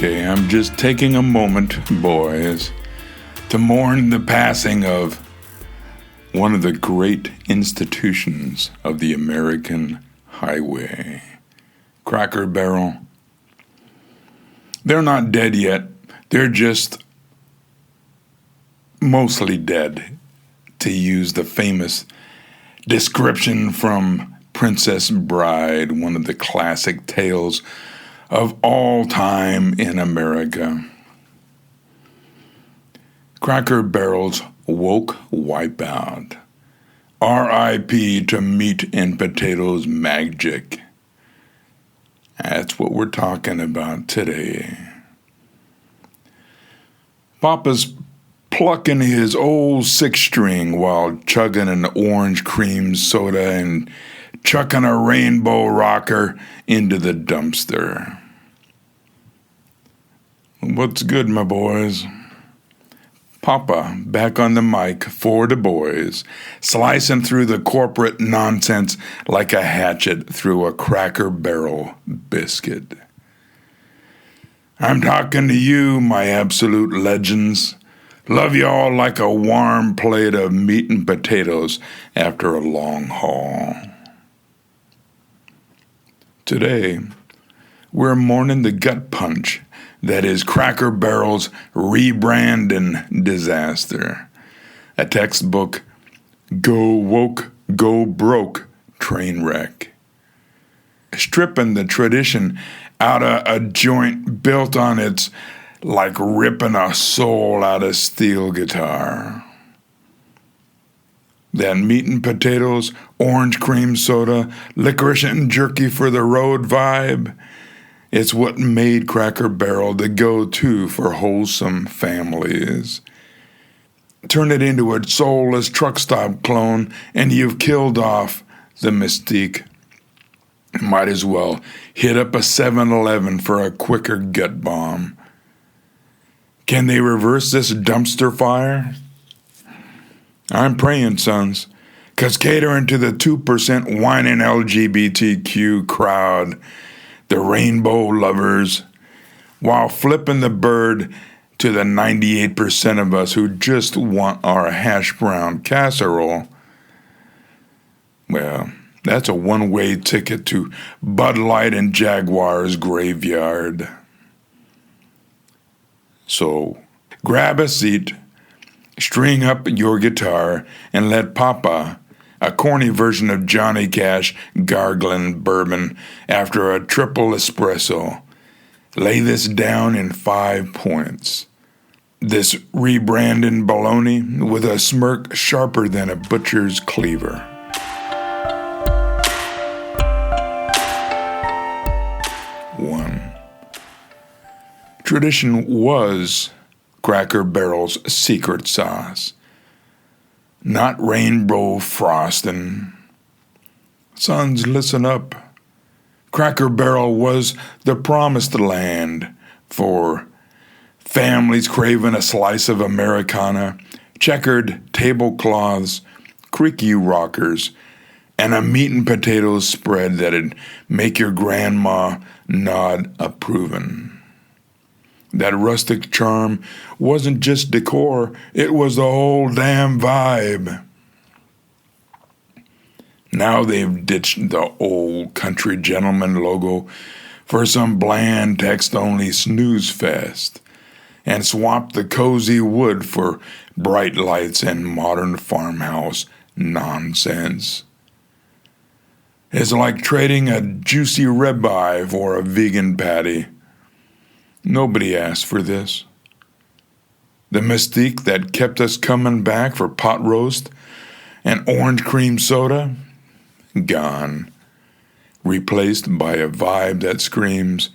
Okay, I'm just taking a moment, boys, to mourn the passing of one of the great institutions of the American highway, Cracker Barrel. They're not dead yet. They're just mostly dead, to use the famous description from Princess Bride, one of the classic tales of all time in America. Cracker Barrel's woke wipeout. R.I.P. to meat and potatoes magic. That's what we're talking about today. Papa's plucking his old six-string while chugging an orange cream soda and chucking a rainbow rocker into the dumpster. What's good, my boys? Papa, back on the mic for the boys, slicing through the corporate nonsense like a hatchet through a Cracker Barrel biscuit. I'm talking to you, my absolute legends. Love y'all like a warm plate of meat and potatoes after a long haul. Today, we're mourning the gut punch that is Cracker Barrel's rebrandin disaster. A textbook, go woke, go broke train wreck. Strippin, the tradition, out of a joint built on its like ripping a soul out of steel guitar. That meat and potatoes, orange cream soda, licorice-and-jerky-for-the-road vibe, it's what made Cracker Barrel the go-to for wholesome families. Turn it into a soulless truck stop clone, and you've killed off the mystique. Might as well hit up a 7-Eleven for a quicker gut bomb. Can they reverse this dumpster fire? I'm praying, sons, 'cause catering to the 2% whining LGBTQ crowd, the rainbow lovers, while flipping the bird to the 98% of us who just want our hash brown casserole, well, that's a one-way ticket to Bud Light and Jaguar's graveyard. So, grab a seat, string up your guitar, and let Papa, a corny version of Johnny Cash gargling bourbon after a triple espresso, lay this down in 5 points. This rebrandin baloney with a smirk sharper than a butcher's cleaver. 1. Tradition was Cracker Barrel's secret sauce. Not rainbow frosting. Sons, listen up. Cracker Barrel was the promised land for families craving a slice of Americana, checkered tablecloths, creaky rockers, and a meat and potatoes spread that'd make your grandma nod approving. That rustic charm wasn't just decor, it was the whole damn vibe. Now they've ditched the old country gentleman logo for some bland text-only snooze fest and swapped the cozy wood for bright lights and modern farmhouse nonsense. It's like trading a juicy ribeye for a vegan patty. Nobody asked for this. The mystique that kept us coming back for pot roast and orange cream soda, gone. Replaced by a vibe that screams,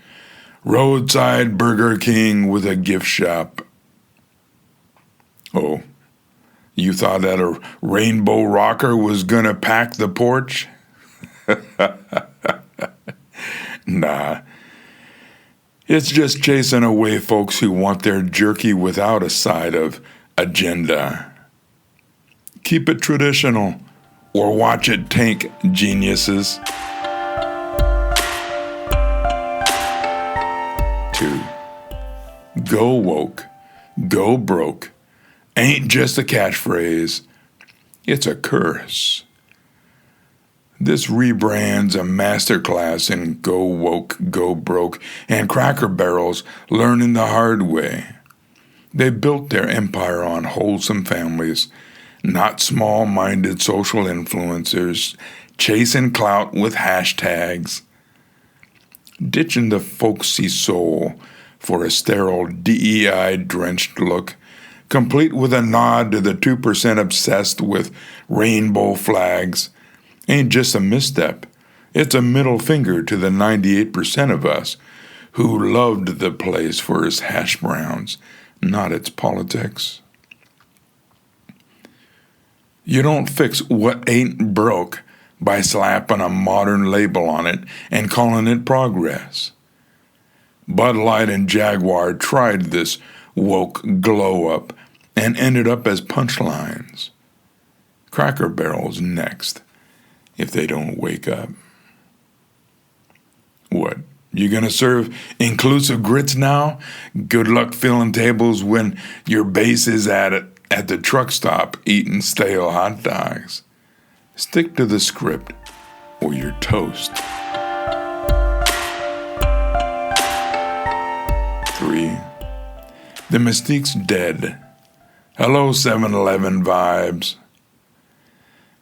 roadside Burger King with a gift shop. Oh, you thought that a rainbow rocker was gonna pack the porch? Nah. It's just chasing away folks who want their jerky without a side of agenda. Keep it traditional, or watch it tank, geniuses. 2. Go woke, go broke ain't just a catchphrase, it's a curse. This rebrand's a masterclass in go woke, go broke, and Cracker Barrel's learning the hard way. They built their empire on wholesome families, not small-minded social influencers chasing clout with hashtags. Ditching the folksy soul for a sterile DEI-drenched look, complete with a nod to the 2% obsessed with rainbow flags, ain't just a misstep. It's a middle finger to the 98% of us who loved the place for its hash browns, not its politics. You don't fix what ain't broke by slapping a modern label on it and calling it progress. Bud Light and Jaguar tried this woke glow-up and ended up as punchlines. Cracker Barrel's next, if they don't wake up. What, you gonna serve inclusive grits now? Good luck filling tables when your base is at the truck stop eating stale hot dogs. Stick to the script or you're toast. 3. The mystique's dead. Hello 7-Eleven vibes.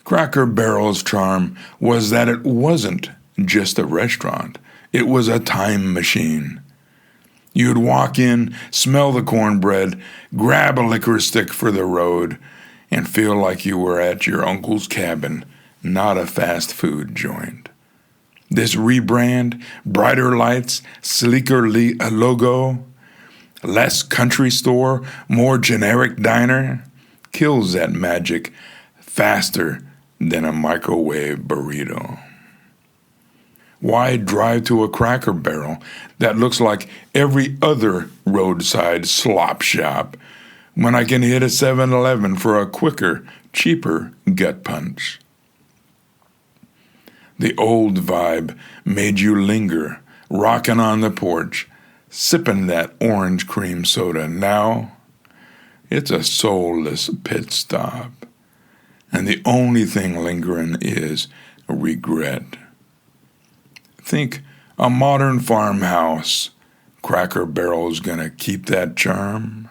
Cracker Barrel's charm was that it wasn't just a restaurant. It was a time machine. You'd walk in, smell the cornbread, grab a licorice stick for the road, and feel like you were at your uncle's cabin, not a fast food joint. This rebrand, brighter lights, sleeker logo, less country store, more generic diner, kills that magic faster than a microwave burrito. Why drive to a Cracker Barrel that looks like every other roadside slop shop when I can hit a 7-Eleven for a quicker, cheaper gut punch? The old vibe made you linger, rocking on the porch, sipping that orange cream soda. Now, it's a soulless pit stop, and the only thing lingering is regret. Think a modern farmhouse. Cracker Barrel's gonna keep that charm?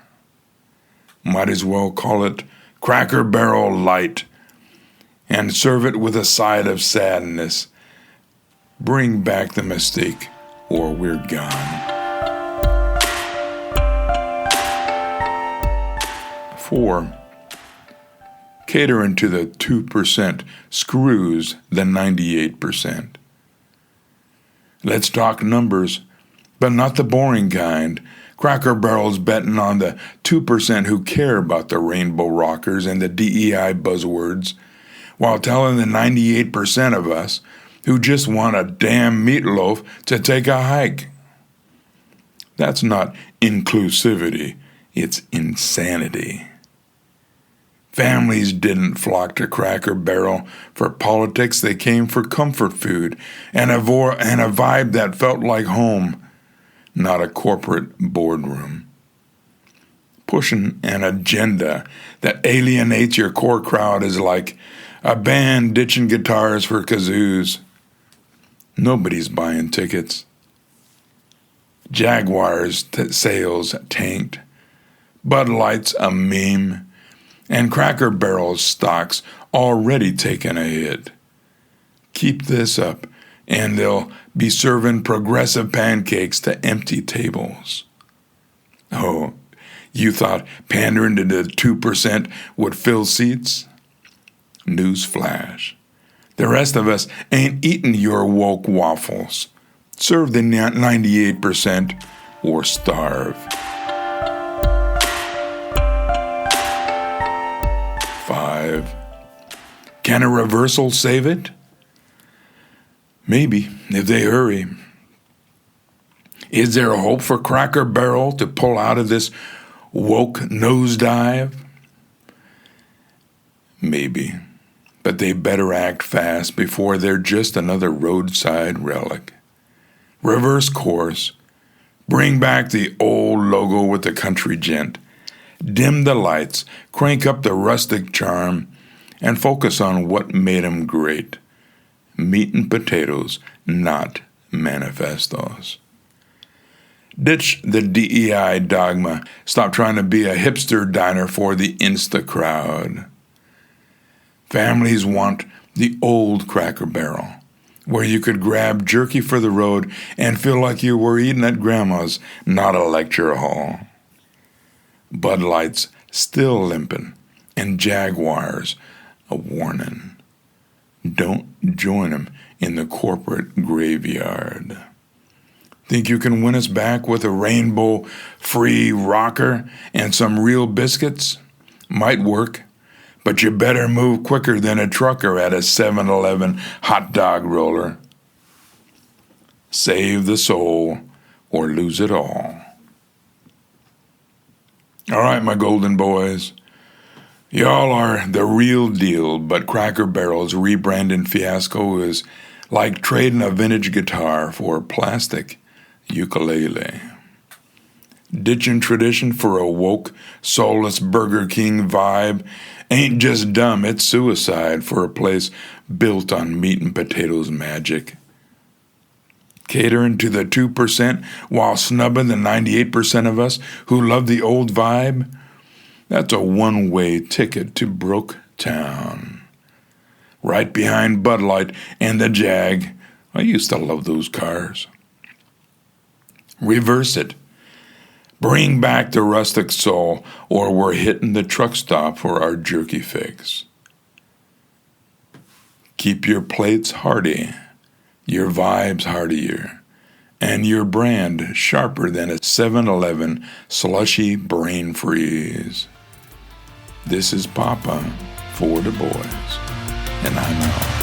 Might as well call it Cracker Barrel Light and serve it with a side of sadness. Bring back the mystique or we're gone. 4. Catering to the 2% screws the 98%. Let's talk numbers, but not the boring kind. Cracker Barrel's betting on the 2% who care about the rainbow rockers and the DEI buzzwords, while telling the 98% of us who just want a damn meatloaf to take a hike. That's not inclusivity, it's insanity. Families didn't flock to Cracker Barrel for politics. They came for comfort food and a vibe that felt like home, not a corporate boardroom. Pushing an agenda that alienates your core crowd is like a band ditching guitars for kazoos. Nobody's buying tickets. Jaguar's sales tanked. Bud Light's a meme. And Cracker Barrel's stocks already taken a hit. Keep this up, and they'll be serving progressive pancakes to empty tables. Oh, you thought pandering to the 2% would fill seats? Newsflash. The rest of us ain't eating your woke waffles. Serve the 98% or starve. 5. Can a reversal save it? Maybe, if they hurry. Is there a hope for Cracker Barrel to pull out of this woke nosedive? Maybe, but they better act fast before they're just another roadside relic. Reverse course. Bring back the old logo with the country gent. Dim the lights, crank up the rustic charm, and focus on what made 'em great. Meat and potatoes, not manifestos. Ditch the DEI dogma. Stop trying to be a hipster diner for the Insta crowd. Families want the old Cracker Barrel, where you could grab jerky for the road and feel like you were eating at grandma's, not a lecture hall. Bud Light's still limping, and Jaguars a warning. Don't join 'em in the corporate graveyard. Think you can win us back with a rainbow-free rocker and some real biscuits? Might work, but you better move quicker than a trucker at a 7-Eleven hot dog roller. Save the soul or lose it all. All right, my golden boys. Y'all are the real deal, but Cracker Barrel's rebranding fiasco is like trading a vintage guitar for a plastic ukulele. Ditching tradition for a woke, soulless Burger King vibe ain't just dumb, it's suicide for a place built on meat and potatoes magic. Catering to the 2% while snubbing the 98% of us who love the old vibe, that's a one-way ticket to Broke Town. Right behind Bud Light and the Jag. I used to love those cars. Reverse it. Bring back the rustic soul, or we're hitting the truck stop for our jerky fix. Keep your plates hearty, your vibes heartier, and your brand sharper than a 7-Eleven slushy brain freeze. This is Papa for the boys, and I'm out.